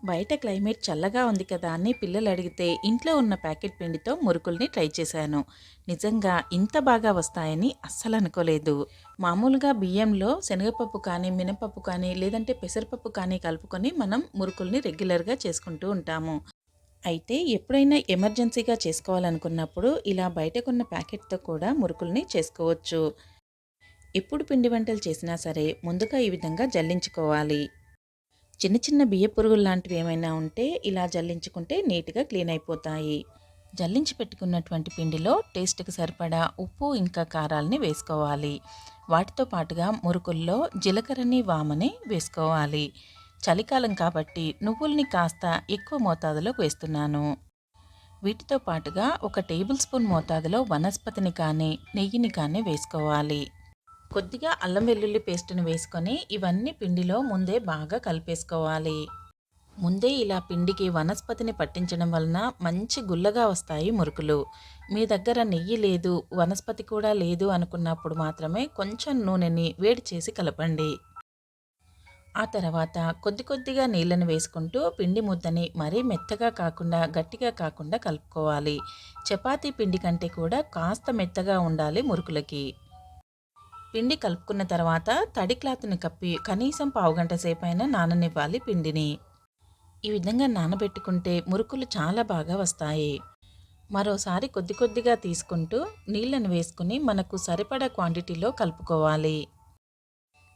బయట క్లైమేట్ చల్లగా ఉంది కదా అని పిల్లలు అడిగితే ఇంట్లో ఉన్న ప్యాకెట్ పిండితో మురుకుల్ని ట్రై చేశాను. నిజంగా ఇంత బాగా వస్తాయని అస్సలు అనుకోలేదు. మామూలుగా బియ్యంలో శనగపప్పు కానీ, మినపప్పు కానీ, లేదంటే పెసరపప్పు కానీ కలుపుకొని మనం మురుకుల్ని రెగ్యులర్‌గా చేసుకుంటూ ఉంటాము. అయితే ఎప్పుడైనా ఎమర్జెన్సీగా చేసుకోవాలనుకున్నప్పుడు ఇలా బయట కొన్న ప్యాకెట్‌తో కూడా మురుకుల్ని చేసుకోవచ్చు. ఎప్పుడు పిండి వంటలు చేసినా సరే ముందుగా ఈ విధంగా జల్లించుకోవాలి. చిన్న చిన్న బియ్య పురుగులు లాంటివి ఏమైనా ఉంటే ఇలా జల్లించుకుంటే నీట్‌గా క్లీన్ అయిపోతాయి. జల్లించి పెట్టుకున్నటువంటి పిండిలో టేస్ట్‌కి సరిపడా ఉప్పు ఇంకా కారాల్ని వేసుకోవాలి. వాటితో పాటుగా మురుకుల్లో జీలకర్రని, వామని వేసుకోవాలి. చలికాలం కాబట్టి నువ్వుల్ని కాస్త ఎక్కువ మోతాదులో వేస్తున్నాను. వీటితో పాటుగా ఒక టేబుల్ స్పూన్ మోతాదులో వనస్పతిని కానీ, నెయ్యిని కానీ వేసుకోవాలి. కొద్దిగా అల్లం వెల్లుల్లి పేస్టును వేసుకొని ఇవన్నీ పిండిలో ముందే బాగా కలిపేసుకోవాలి. ముందే ఇలా పిండికి వనస్పతిని పట్టించడం వలన మంచి గుల్లగా వస్తాయి మురుకులు. మీ దగ్గర నెయ్యి లేదు, వనస్పతి కూడా లేదు అనుకున్నప్పుడు మాత్రమే కొంచెం నూనెని వేడి చేసి కలపండి. ఆ తర్వాత కొద్ది కొద్దిగా నీళ్ళని వేసుకుంటూ పిండి ముద్దని మరీ మెత్తగా కాకుండా గట్టిగా కాకుండా కలుపుకోవాలి. చపాతీ పిండి కంటే కూడా కాస్త మెత్తగా ఉండాలి మురుకులకి. పిండి కలుపుకున్న తర్వాత తడి క్లాత్‌ని కప్పి కనీసం పావుగంట సేపైనా నాననివ్వాలి పిండిని. ఈ విధంగా నానబెట్టుకుంటే మురుకులు చాలా బాగా వస్తాయి. మరోసారి కొద్ది కొద్దిగా తీసుకుంటూ నీళ్ళను వేసుకుని మనకు సరిపడా క్వాంటిటీలో కలుపుకోవాలి.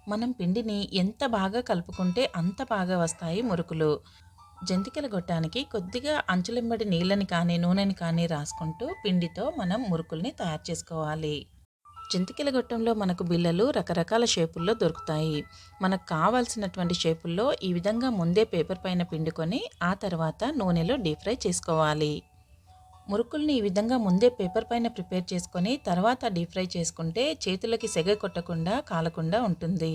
మనం పిండిని ఎంత బాగా కలుపుకుంటే అంత బాగా వస్తాయి మురుకులు. జంతికల గొట్టానికి కొద్దిగా అంచులెంబడి నీళ్ళని కానీ, నూనెని కానీ రాసుకుంటూ పిండితో మనం మురుకుల్ని తయారు చేసుకోవాలి. జంతికల గొట్టంలో మనకు బిళ్ళలు రకరకాల షేపుల్లో దొరుకుతాయి. మనకు కావాల్సినటువంటి షేపుల్లో ఈ విధంగా ముందే పేపర్ పైన పిండుకొని ఆ తర్వాత నూనెలో డీప్ ఫ్రై చేసుకోవాలి. మురుకుల్ని ఈ విధంగా ముందే పేపర్ పైన ప్రిపేర్ చేసుకొని తర్వాత డీప్ ఫ్రై చేసుకుంటే చేతులకి సెగ కొట్టకుండా కాలకుండా ఉంటుంది.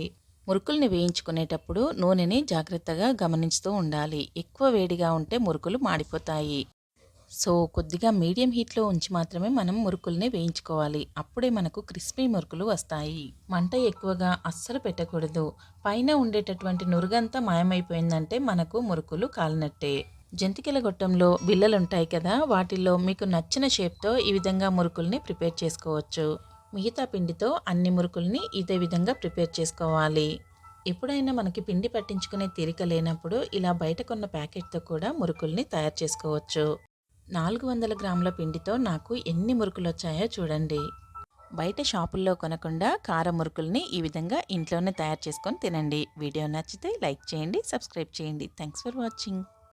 మురుకుల్ని వేయించుకునేటప్పుడు నూనెని జాగ్రత్తగా గమనిస్తూ ఉండాలి. ఎక్కువ వేడిగా ఉంటే మురుకులు మాడిపోతాయి. సో, కొద్దిగా మీడియం హీట్‌లో ఉంచి మాత్రమే మనం మురుకుల్ని వేయించుకోవాలి. అప్పుడే మనకు క్రిస్పీ మురుకులు వస్తాయి. మంట ఎక్కువగా అస్సలు పెట్టకూడదు. పైన ఉండేటటువంటి నురుగంతా మాయమైపోయిందంటే మనకు మురుకులు కాలినట్టే. జంతికల గొట్టంలో బిళ్ళలుంటాయి కదా! వాటిల్లో మీకు నచ్చిన షేప్‌తో ఈ విధంగా మురుకుల్ని ప్రిపేర్ చేసుకోవచ్చు. మిగతా పిండితో అన్ని మురుకుల్ని ఇదే విధంగా ప్రిపేర్ చేసుకోవాలి. ఎప్పుడైనా మనకి పిండి పట్టించుకునే తీరిక లేనప్పుడు ఇలా బయట కొన్న ప్యాకెట్‌తో కూడా మురుకుల్ని తయారు చేసుకోవచ్చు. 400 గ్రాముల పిండితో నాకు ఎన్ని మురుకులొచ్చాయో చూడండి. బయట షాపుల్లో కొనకుండా కారం మురుకుల్ని ఈ విధంగా ఇంట్లోనే తయారు చేసుకొని తినండి. వీడియో నచ్చితే లైక్ చేయండి, సబ్స్క్రైబ్ చేయండి. Thanks for watching.